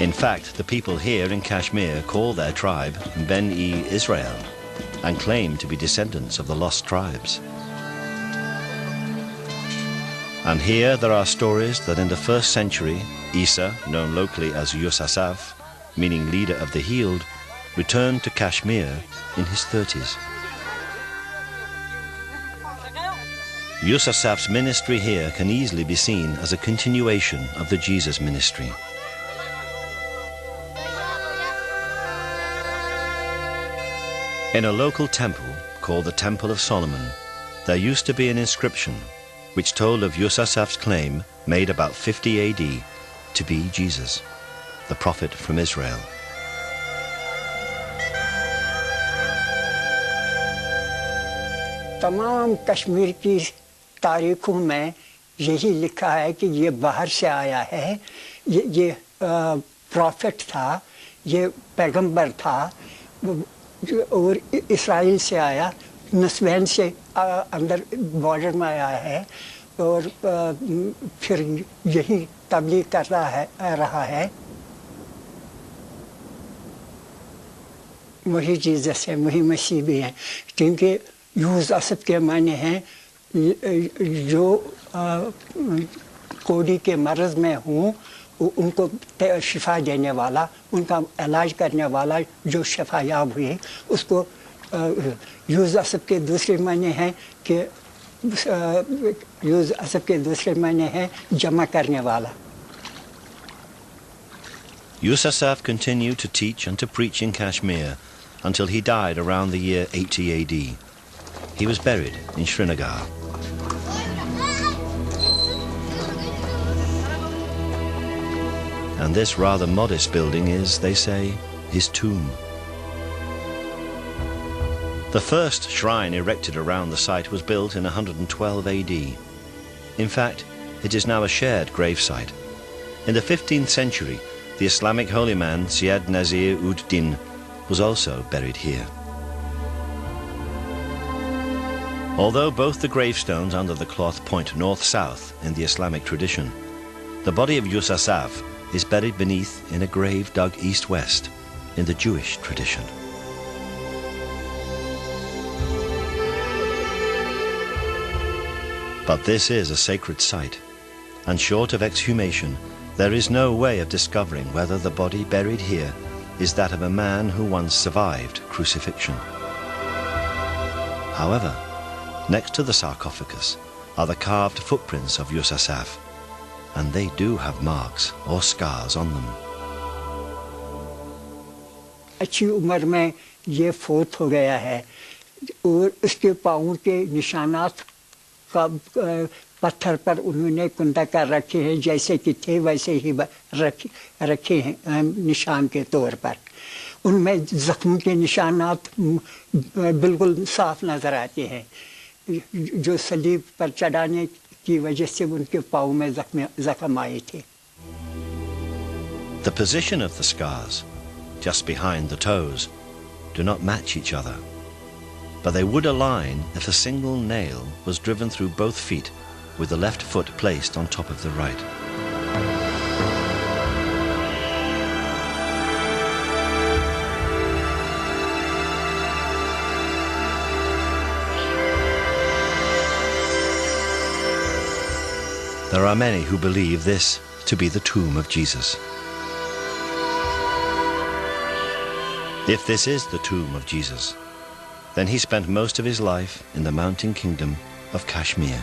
In fact, the people here in Kashmir call their tribe Ben-e Israel and claim to be descendants of the lost tribes. And here there are stories that in the 1st century, Isa, known locally as Yusasaf, meaning leader of the healed, returned to Kashmir in his 30s. Yusasaf's ministry here can easily be seen as a continuation of the Jesus ministry. In a local temple called the Temple of Solomon, there used to be an inscription which told of Yusasaf's claim, made about 50 AD, to be Jesus, the prophet from Israel. तमाम कश्मीर की तारीखों में यही लिखा है कि ये बाहर से आया है, ये प्रॉफिट था, ये पैगंबर था और इस्राइल से आया, नस्बैन से अंदर बॉर्डर में आया है और फिर यही तबलीग कर रहा है। वही जीसस है, वही मसीह भी है, क्योंकि यूज़ असद के माने हैं जो कोड़ी के मर्ज़ में हूँ उनको शिफा देने वाला, उनका इलाज करने वाला जो शिफा याब हुई, उसको यूज़ असद के दूसरे माने हैं कि यूज़ असद के दूसरे माने हैं जमा करने वाला। Yusasaf continued to teach and to preach in Kashmir until he died around the year 80 AD. He was buried in Srinagar. And this rather modest building is, they say, his tomb. The first shrine erected around the site was built in 112 AD. In fact, it is now a shared gravesite. In the 15th century, the Islamic holy man Syed Nazir ud-Din was also buried here. Although both the gravestones under the cloth point north-south in the Islamic tradition, the body of Yusasaf is buried beneath in a grave dug east-west in the Jewish tradition. But this is a sacred site, and short of exhumation, there is no way of discovering whether the body buried here is that of a man who once survived crucifixion. However, next to the sarcophagus are the carved footprints of Yusasaf, and they do have marks or scars on them. अच्छी उम्र में ये फोत हो गया है और उसके पाँव के निशानात का पत्थर पर उन्होंने कुंदा कर रखे हैं, जैसे कि थे वैसे ही रखे हैं निशान के तौर पर। उनमें जख्म के निशानात बिल्कुल साफ नजर आते हैं। जो सलीब पर चढ़ाने की वजह से उनके पाँव में जख्म आए थे. The position of the scars, just behind the toes, do not match each other, but they would align if a single nail was driven through both feet with the left foot placed on top of the right. There are many who believe this to be the tomb of Jesus. If this is the tomb of Jesus, then he spent most of his life in the mountain kingdom of Kashmir.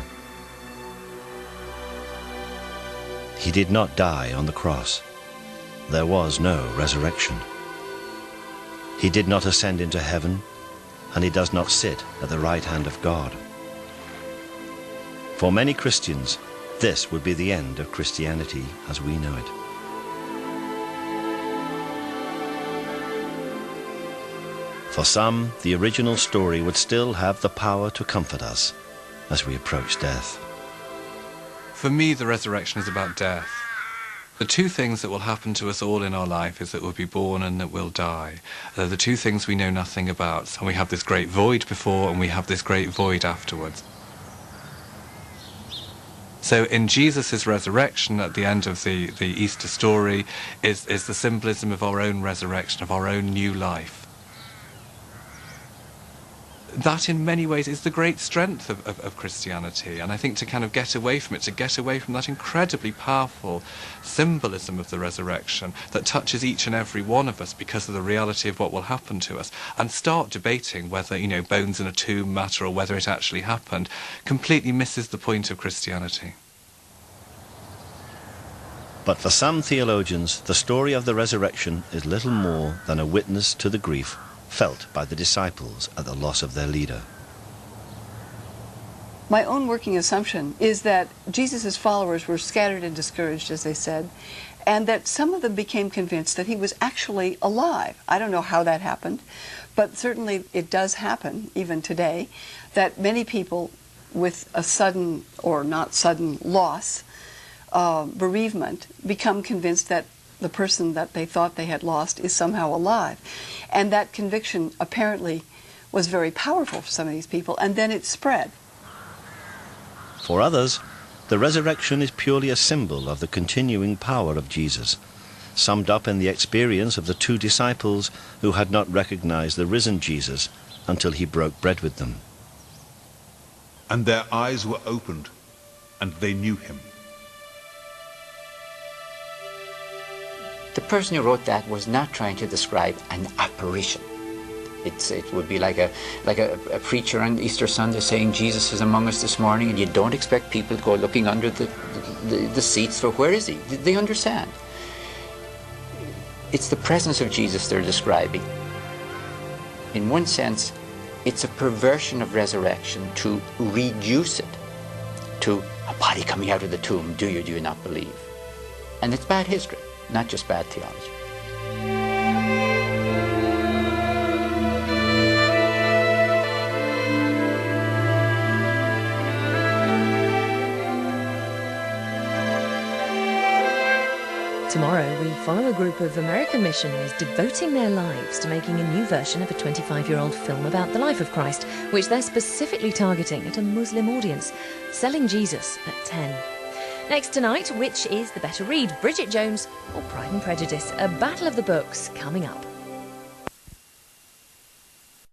He did not die on the cross. There was no resurrection. He did not ascend into heaven, and he does not sit at the right hand of God. For many Christians, this would be the end of Christianity as we know it. For some, the original story would still have the power to comfort us as we approach death. For me, the resurrection is about death. The two things that will happen to us all in our life is that we'll be born and that we'll die. They're the two things we know nothing about. And we have this great void before and we have this great void afterwards. So in Jesus' resurrection at the end of the Easter story is the symbolism of our own resurrection, of our own new life. That in many ways is the great strength of Christianity, and I think to kind of get away from it, to get away from that incredibly powerful symbolism of the resurrection that touches each and every one of us because of the reality of what will happen to us, and start debating whether, you know, bones in a tomb matter or whether it actually happened, completely misses the point of Christianity. But for some theologians, the story of the resurrection is little more than a witness to the grief felt by the disciples at the loss of their leader. My own working assumption is that Jesus' followers were scattered and discouraged, as they said, and that some of them became convinced that he was actually alive. I don't know how that happened, but certainly it does happen, even today, that many people with a sudden or not sudden loss, bereavement, become convinced that the person that they thought they had lost is somehow alive. And that conviction apparently was very powerful for some of these people, and then it spread. For others, the resurrection is purely a symbol of the continuing power of Jesus, summed up in the experience of the two disciples who had not recognized the risen Jesus until he broke bread with them. And their eyes were opened, and they knew him. The person who wrote that was not trying to describe an apparition. It would be like a preacher on Easter Sunday saying Jesus is among us this morning, and you don't expect people to go looking under the seats for where is he? They understand. It's the presence of Jesus they're describing. In one sense, it's a perversion of resurrection to reduce it to a body coming out of the tomb. Do you not believe? And it's bad history, not just bad theology. Tomorrow, we follow a group of American missionaries devoting their lives to making a new version of a 25-year-old film about the life of Christ, which they're specifically targeting at a Muslim audience, Selling Jesus at 10. Next tonight, which is the better read, Bridget Jones or Pride and Prejudice? A battle of the books coming up.